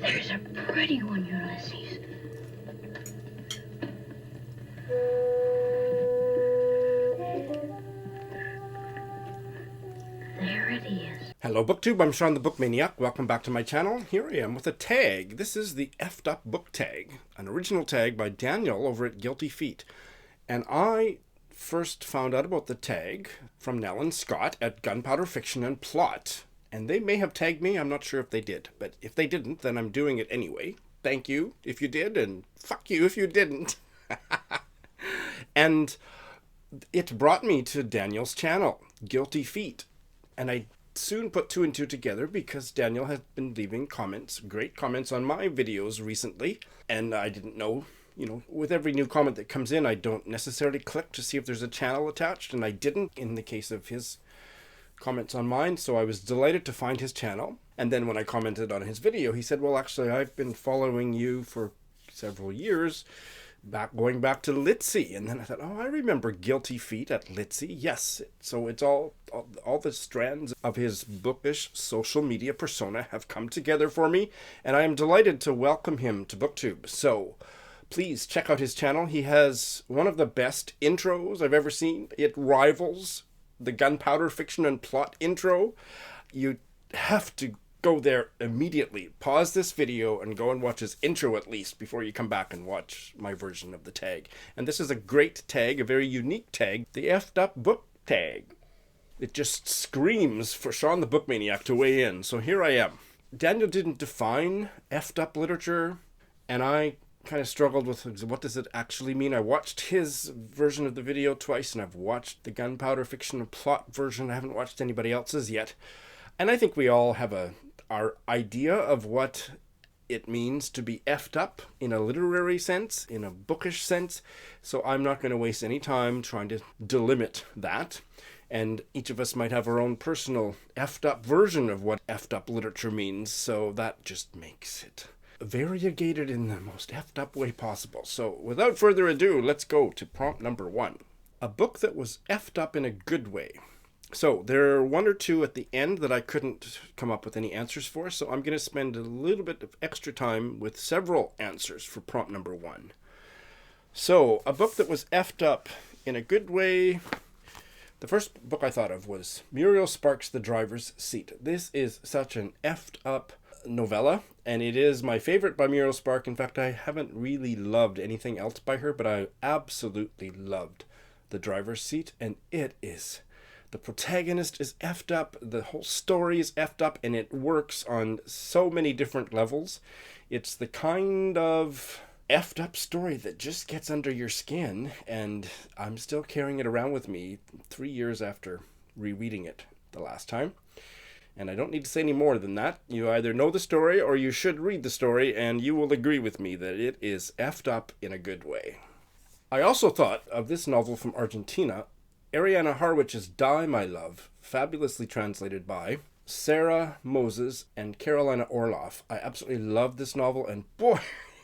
There's a pretty one, Ulysses. There it is. Hello BookTube, I'm Sean the Book Maniac. Welcome back to my channel. Here I am with a tag. This is the Efftup Book Tag, an original tag by Daniel over at Guilty Feet. And I first found out about the tag from Nell and Scott at Gunpowder Fiction and Plot. And they may have tagged me, I'm not sure if they did. But if they didn't, then I'm doing it anyway. Thank you if you did, and fuck you if you didn't. And it brought me to Daniel's channel, Guilty Feet. And I soon put two and two together because Daniel has been leaving comments, great comments on my videos recently. And I didn't know, with every new comment that comes in, I don't necessarily click to see if there's a channel attached. And I didn't in the case of his comments on mine. So I was delighted to find his channel. And then when I commented on his video, he said, well, actually, I've been following you for several years, going back to Litzy. And then I thought, oh, I remember Guilty Feet at Litzy. Yes. So it's all the strands of his bookish social media persona have come together for me. And I am delighted to welcome him to BookTube. So please check out his channel. He has one of the best intros I've ever seen. It rivals the Gunpowder Fiction and Plot intro. You have to go there immediately. Pause this video and go and watch his intro at least before you come back and watch my version of the tag. And this is a great tag, a very unique tag, the Efftup Book Tag. It just screams for Sean the Book Maniac to weigh in. So here I am. Daniel didn't define Efftup literature, and I kind of struggled with what does it actually mean. I watched his version of the video twice, and I've watched the Gunpowder Fiction and Plot version. I haven't watched anybody else's yet. And I think we all have our idea of what it means to be effed up in a literary sense, in a bookish sense. So I'm not going to waste any time trying to delimit that. And each of us might have our own personal effed up version of what effed up literature means. So that just makes it variegated in the most effed up way possible. So without further ado, let's go to prompt number 1. A book that was effed up in a good way. So there are one or two at the end that I couldn't come up with any answers for. So I'm going to spend a little bit of extra time with several answers for prompt number 1. So a book that was effed up in a good way. The first book I thought of was Muriel Spark's The Driver's Seat. This is such an effed up novella, and it is my favorite by Muriel Spark. In fact, I haven't really loved anything else by her, but I absolutely loved The Driver's Seat, and it is. The protagonist is effed up, the whole story is effed up, and it works on so many different levels. It's the kind of effed up story that just gets under your skin, and I'm still carrying it around with me 3 years after rereading it the last time. And I don't need to say any more than that. You either know the story or you should read the story, and you will agree with me that it is effed up in a good way. I also thought of this novel from Argentina, Ariana Harwich's Die, My Love, fabulously translated by Sarah Moses and Carolina Orloff. I absolutely love this novel, and boy,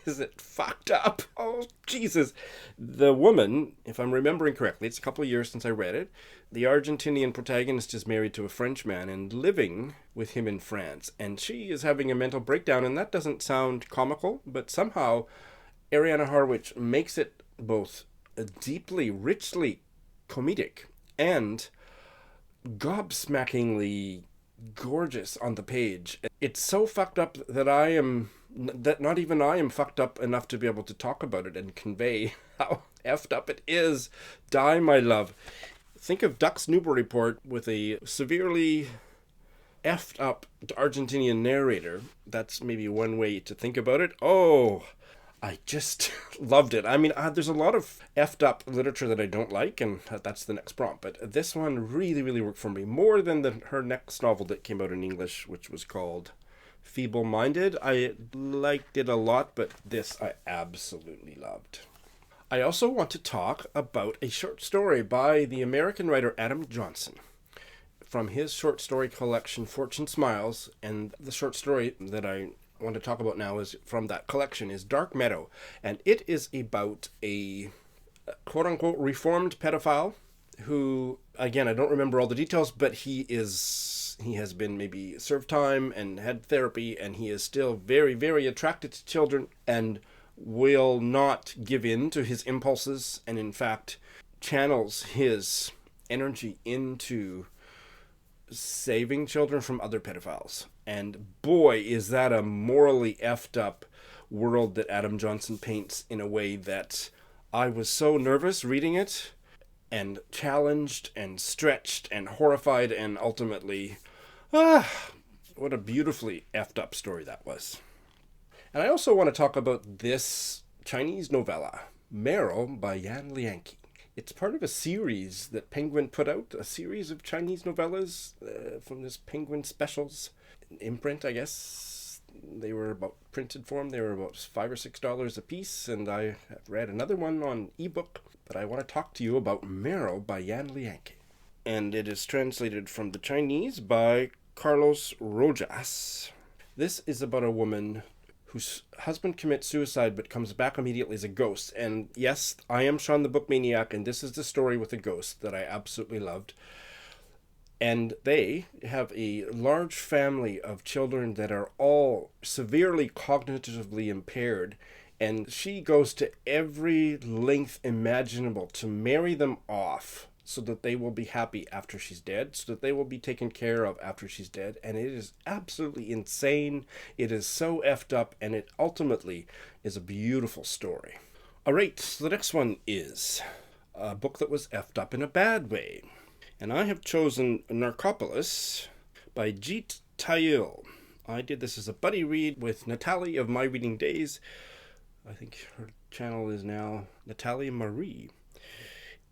is it fucked up. Oh, Jesus. The woman, if I'm remembering correctly, it's a couple of years since I read it, the Argentinian protagonist is married to a French man and living with him in France, and she is having a mental breakdown, and that doesn't sound comical, but somehow Ariana Harwich makes it both deeply, richly comedic and gobsmackingly gorgeous on the page. It's so fucked up that not even I am fucked up enough to be able to talk about it and convey how effed up it is. Die, My Love. Think of Duck's Newburyport with a severely effed up Argentinian narrator. That's maybe one way to think about it. Oh, I just loved it. I mean, there's a lot of effed up literature that I don't like, and that's the next prompt. But this one really, really worked for me. More than her next novel that came out in English, which was called Feeble-Minded. I liked it a lot, but this I absolutely loved. I also want to talk about a short story by the American writer Adam Johnson from his short story collection Fortune Smiles, and the short story that I want to talk about now is from that collection is Dark Meadow, and it is about a quote-unquote reformed pedophile who, again, I don't remember all the details, but he is he has been maybe served time and had therapy, and he is still very, very attracted to children and will not give in to his impulses, and in fact channels his energy into saving children from other pedophiles. And boy, is that a morally effed up world that Adam Johnson paints in a way that I was so nervous reading it, and challenged and stretched and horrified, and ultimately, what a beautifully effed up story that was. And I also want to talk about this Chinese novella, Marrow by Yan Lianqi. It's part of a series that Penguin put out, a series of Chinese novellas from this Penguin Specials imprint, I guess. They were about printed form. They were about $5 or $6 a piece, and I have read another one on ebook. But I want to talk to you about Marrow by Yan Lianqi. And it is translated from the Chinese by Carlos Rojas. This is about a woman whose husband commits suicide but comes back immediately as a ghost. And yes, I am Sean the Book Maniac, and this is the story with a ghost that I absolutely loved. And they have a large family of children that are all severely cognitively impaired. And she goes to every length imaginable to marry them off so that they will be happy after she's dead, so that they will be taken care of after she's dead. And it is absolutely insane. It is so effed up, and it ultimately is a beautiful story. All right, so the next one is a book that was effed up in a bad way. And I have chosen Narcopolis by Jeet Thayil. I did this as a buddy read with Natalie of My Reading Days. I think her channel is now Natalie Marie.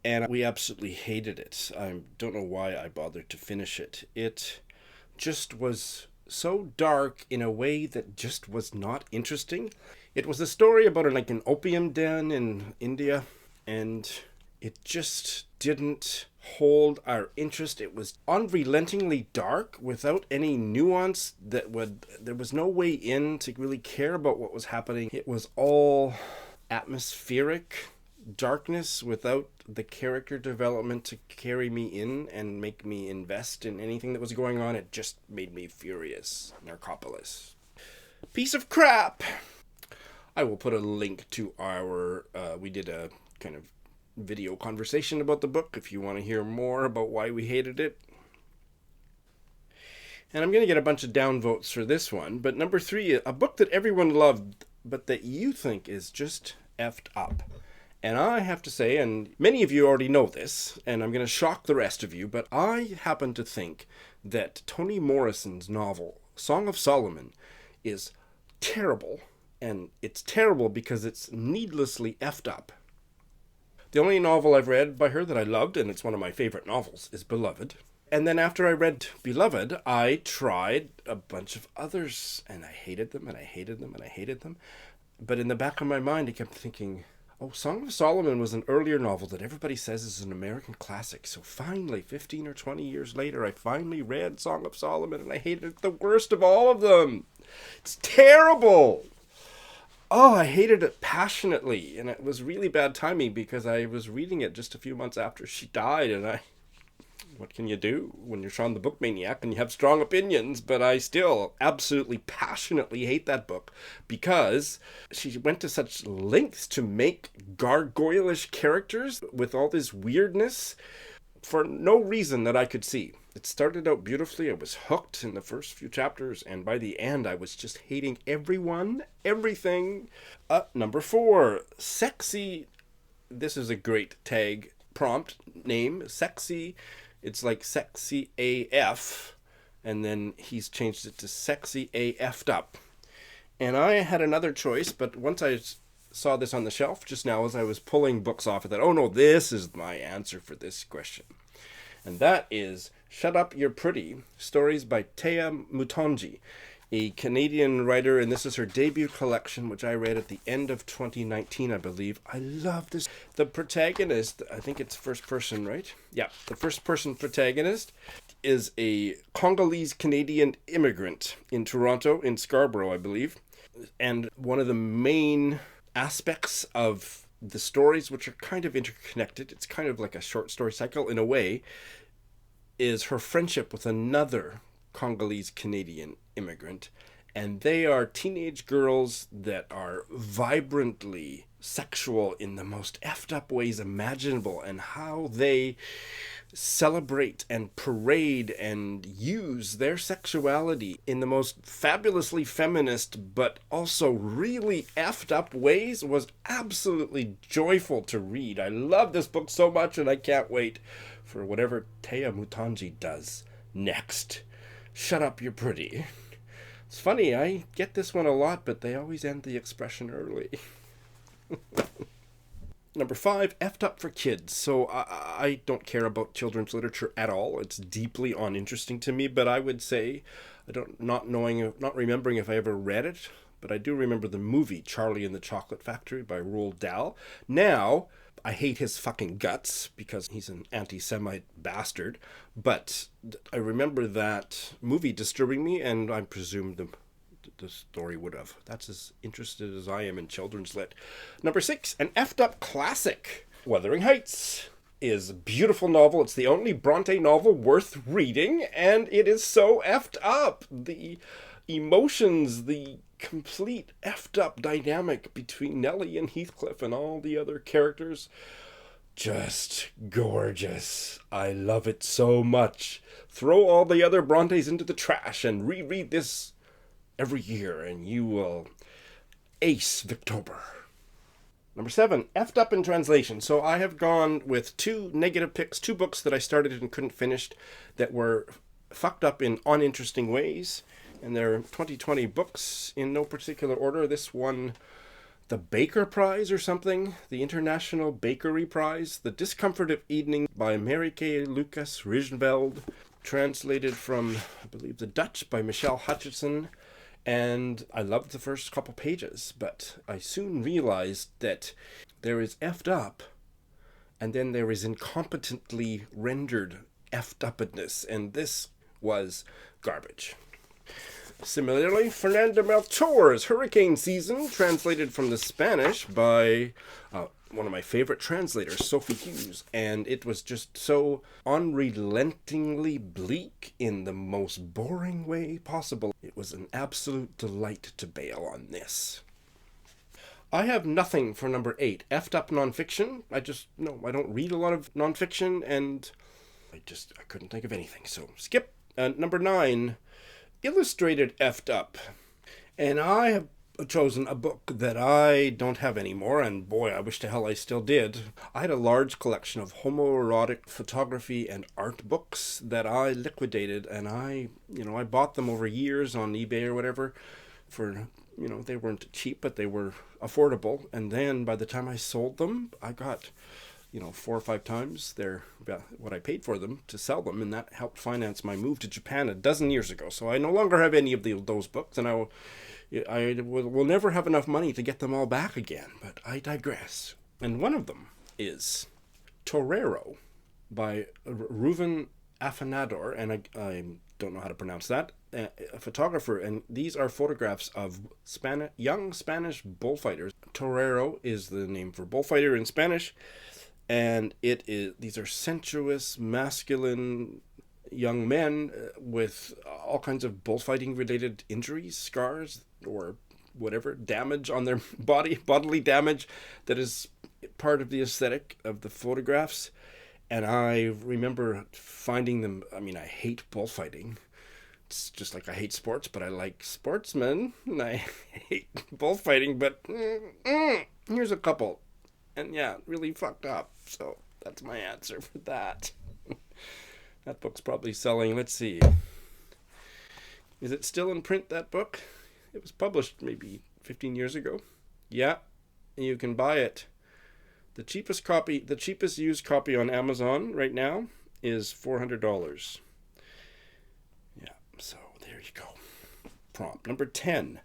And we absolutely hated it. I don't know why I bothered to finish it. It just was so dark in a way that just was not interesting. It was a story about an opium den in India, and it just didn't hold our interest. It was unrelentingly dark without any nuance there was no way in to really care about what was happening. It was all atmospheric darkness without the character development to carry me in and make me invest in anything that was going on. It just made me furious. Narcopolis. Piece of crap! I will put a link to our, we did a kind of video conversation about the book if you want to hear more about why we hated it. And I'm going to get a bunch of downvotes for this one, but number 3, a book that everyone loved but that you think is just effed up. And I have to say, and many of you already know this, and I'm going to shock the rest of you, but I happen to think that Toni Morrison's novel, Song of Solomon, is terrible. And it's terrible because it's needlessly effed up. The only novel I've read by her that I loved, and it's one of my favorite novels, is Beloved. And then after I read Beloved, I tried a bunch of others, and I hated them, and I hated them, and I hated them. But in the back of my mind, I kept thinking, oh, Song of Solomon was an earlier novel that everybody says is an American classic. So finally, 15 or 20 years later, I finally read Song of Solomon, and I hated it the worst of all of them. It's terrible! Oh, I hated it passionately, and it was really bad timing because I was reading it just a few months after she died, and what can you do when you're Sean the Book Maniac and you have strong opinions? But I still absolutely passionately hate that book because she went to such lengths to make gargoyle-ish characters with all this weirdness for no reason that I could see. It started out beautifully. I was hooked in the first few chapters, and by the end, I was just hating everyone, everything. Number 4, Sexy. This is a great tag prompt name, Sexy. It's like Sexy AF, and then he's changed it to Sexy A Efftup. And I had another choice, but once I saw this on the shelf just now as I was pulling books off of that, oh no, this is my answer for this question. And that is Shut Up, You're Pretty, stories by Thea Mutonji, a Canadian writer, and this is her debut collection, which I read at the end of 2019, I believe. I love this. The protagonist, I think it's first person, right? Yeah, the first person protagonist is a Congolese-Canadian immigrant in Toronto, in Scarborough, I believe. And one of the main aspects of the stories, which are kind of interconnected, it's kind of like a short story cycle in a way, is her friendship with another Congolese-Canadian immigrant. And they are teenage girls that are vibrantly sexual in the most effed up ways imaginable, and how they celebrate and parade and use their sexuality in the most fabulously feminist but also really effed up ways was absolutely joyful to read. I love this book so much, and I can't wait for whatever Taya Mutanji does next. Shut up, you're pretty. It's funny, I get this one a lot, but they always end the expression early. Number 5, Efftup for kids. So I don't care about children's literature at all. It's deeply uninteresting to me, but I would say, not remembering if I ever read it, but I do remember the movie Charlie and the Chocolate Factory by Roald Dahl. Now, I hate his fucking guts because he's an anti-Semite bastard, but I remember that movie disturbing me, and I presume the story would have. That's as interested as I am in children's lit. Number 6, an effed up classic. Wuthering Heights is a beautiful novel. It's the only Bronte novel worth reading, and it is so effed up. The emotions, the complete effed up dynamic between Nellie and Heathcliff and all the other characters, just gorgeous. I love it so much. Throw all the other Brontes into the trash and reread this every year, and you will ace Victober. Number 7, Effed Up in Translation. So I have gone with 2 negative picks, 2 books that I started and couldn't finish that were fucked up in uninteresting ways. And they're 2020 books in no particular order. This won the Baker Prize or something, the International Bakery Prize. The Discomfort of Evening by Marieke Lucas Rijnveld, translated from, I believe, the Dutch by Michelle Hutchison. And I loved the first couple pages, but I soon realized that there is effed up, and then there is incompetently rendered effed upness, and this was garbage. Similarly, Fernando Melchor's Hurricane Season, translated from the Spanish by one of my favorite translators, Sophie Hughes, and it was just so unrelentingly bleak in the most boring way possible. It was an absolute delight to bail on this. I have nothing for number 8, Effed Up Nonfiction. I don't read a lot of nonfiction, and I couldn't think of anything, so skip. Number 9, Illustrated Effed Up. And I have chosen a book that I don't have anymore, and boy, I wish to hell I still did. I had a large collection of homoerotic photography and art books that I liquidated, and I bought them over years on eBay or whatever for, they weren't cheap, but they were affordable. And then by the time I sold them, I got 4 or 5 times what I paid for them to sell them, and that helped finance my move to Japan a dozen years ago. So I no longer have any of those books, and I will never have enough money to get them all back again, but I digress. And one of them is Torreira by Reuven Afanador, and I don't know how to pronounce that, a photographer, and these are photographs of young Spanish bullfighters. Torero is the name for bullfighter in Spanish, and these are sensuous, masculine young men with all kinds of bullfighting related injuries, scars, or whatever damage on their bodily damage that is part of the aesthetic of the photographs. And I remember finding them. I hate bullfighting. It's just like I hate sports, but I like sportsmen, and I hate bullfighting, but here's a couple. And yeah, really fucked up. So that's my answer for that. That book's probably selling, let's see. Is it still in print, that book? It was published maybe 15 years ago. Yeah, you can buy it. The cheapest used copy on Amazon right now is $400. Yeah, so there you go. Prompt number 10.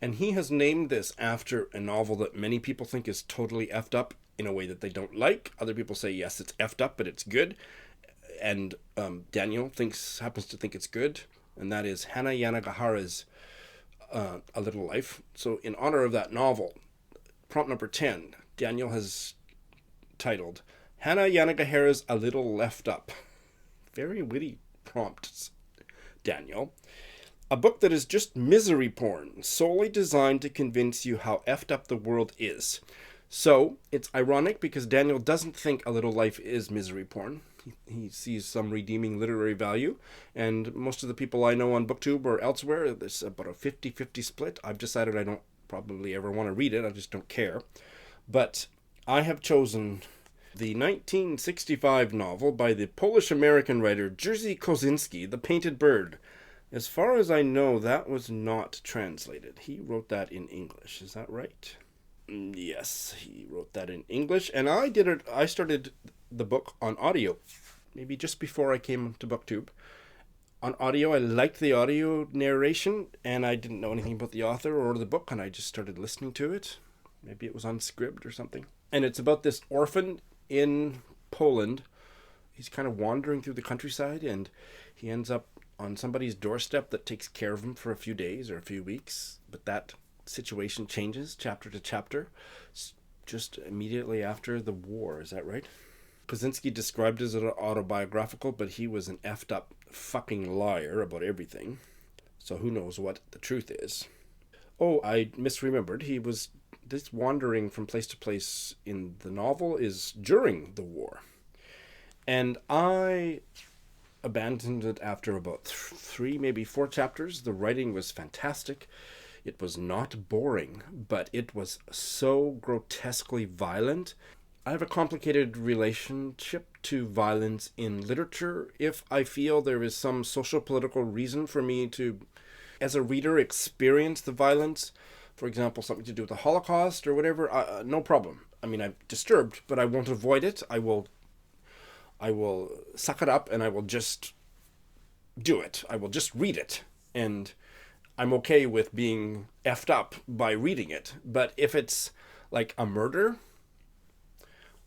And he has named this after a novel that many people think is totally effed up in a way that they don't like. Other people say, yes, it's effed up, but it's good. And Daniel happens to think it's good, and that is Hanya Yanagihara's A Little Life. So in honor of that novel, prompt number 10, Daniel has titled Hanya Yanagihara's A Little Left Up. Very witty prompts Daniel. A book that is just misery porn, solely designed to convince you how effed up the world is. So, it's ironic because Daniel doesn't think A Little Life is misery porn. He sees some redeeming literary value, and most of the people I know on BookTube or elsewhere, there's about a 50-50 split. I've decided I don't probably ever want to read it, I just don't care. But I have chosen the 1965 novel by the Polish-American writer Jerzy Kosinski, The Painted Bird. As far as I know, that was not translated. He wrote that in English, is that right? Yes, he wrote that in English, and I started the book on audio, maybe just before I came to BookTube. On audio, I liked the audio narration, and I didn't know anything about the author or the book, and I just started listening to it. Maybe it was on Scribd or something. And it's about this orphan in Poland. He's kind of wandering through the countryside, and he ends up on somebody's doorstep that takes care of him for a few days or a few weeks, but that situation changes chapter to chapter just immediately after the war. Is that right? Kosinski described it as autobiographical, but he was an effed up fucking liar about everything. So who knows what the truth is. Oh, I misremembered. This wandering from place to place in the novel is during the war. And I abandoned it after about 3, maybe 4 chapters. The writing was fantastic. It was not boring, but it was so grotesquely violent. I have a complicated relationship to violence in literature. If I feel there is some social political reason for me to, as a reader, experience the violence, for example, something to do with the Holocaust or whatever, no problem. I mean, I'm disturbed, but I won't avoid it. I will suck it up, and I will just do it. I will just read it, and I'm okay with being effed up by reading it. But if it's like a murder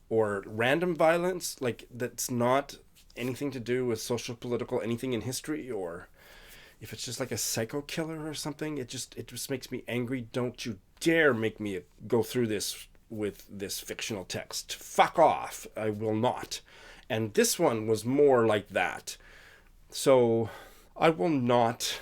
or random violence, like that's not anything to do with social, political, anything in history, or if it's just like a psycho killer or something, it just makes me angry. Don't you dare make me go through this with this fictional text. Fuck off. I will not. And this one was more like that. So I will not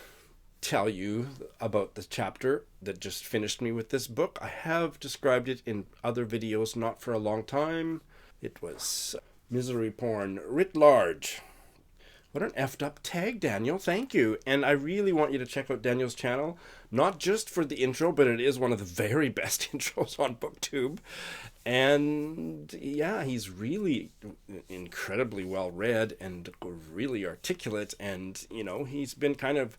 tell you about the chapter that just finished me with this book. I have described it in other videos, not for a long time. It was misery porn writ large. What an effed up tag, Daniel. Thank you. And I really want you to check out Daniel's channel, not just for the intro, but it is one of the very best intros on BookTube. And yeah, he's really incredibly well read and really articulate. And, you know, he's been kind of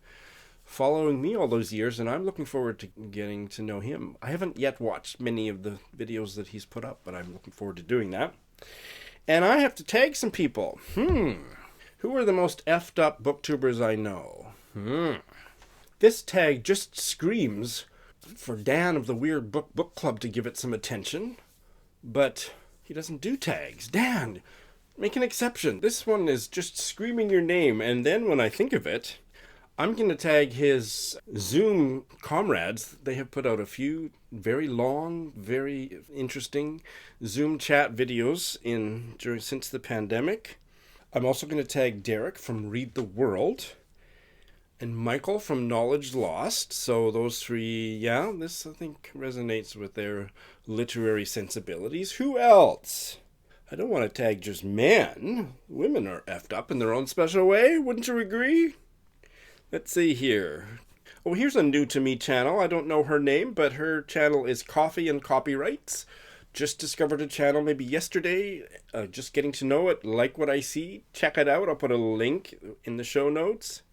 following me all those years, and I'm looking forward to getting to know him. I haven't yet watched many of the videos that he's put up, but I'm looking forward to doing that. And I have to tag some people. Who are the most effed up booktubers I know? This tag just screams for Dan of the Weird Book Club to give it some attention, but he doesn't do tags. Dan, make an exception. This one is just screaming your name, and then when I think of it, I'm going to tag his Zoom comrades. They have put out a few very long, very interesting Zoom chat videos since the pandemic. I'm also going to tag Derek from Read the World and Michael from Knowledge Lost. So those 3, yeah, this I think resonates with their literary sensibilities. Who else? I don't want to tag just men. Women are effed up in their own special way. Wouldn't you agree? Let's see here. Oh, here's a new to me channel. I don't know her name, but her channel is Coffee and Copyrights. Just discovered a channel maybe yesterday. Just getting to know it. Like what I see. Check it out. I'll put a link in the show notes.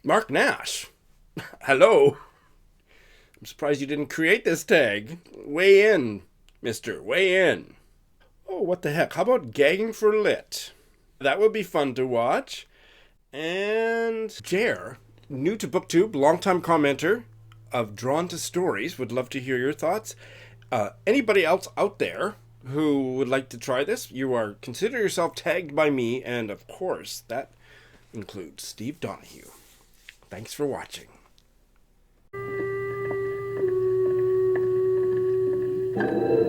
Marc Nash. Hello. I'm surprised you didn't create this tag. Weigh in, mister. Weigh in. Oh, what the heck? How about Gagging for Lit? That would be fun to watch. And Jer, new to BookTube, longtime commenter of Drawn to Stories, would love to hear your thoughts. Anybody else out there who would like to try this, consider yourself tagged by me, and of course, that includes Steve Donoghue. Thanks for watching. you.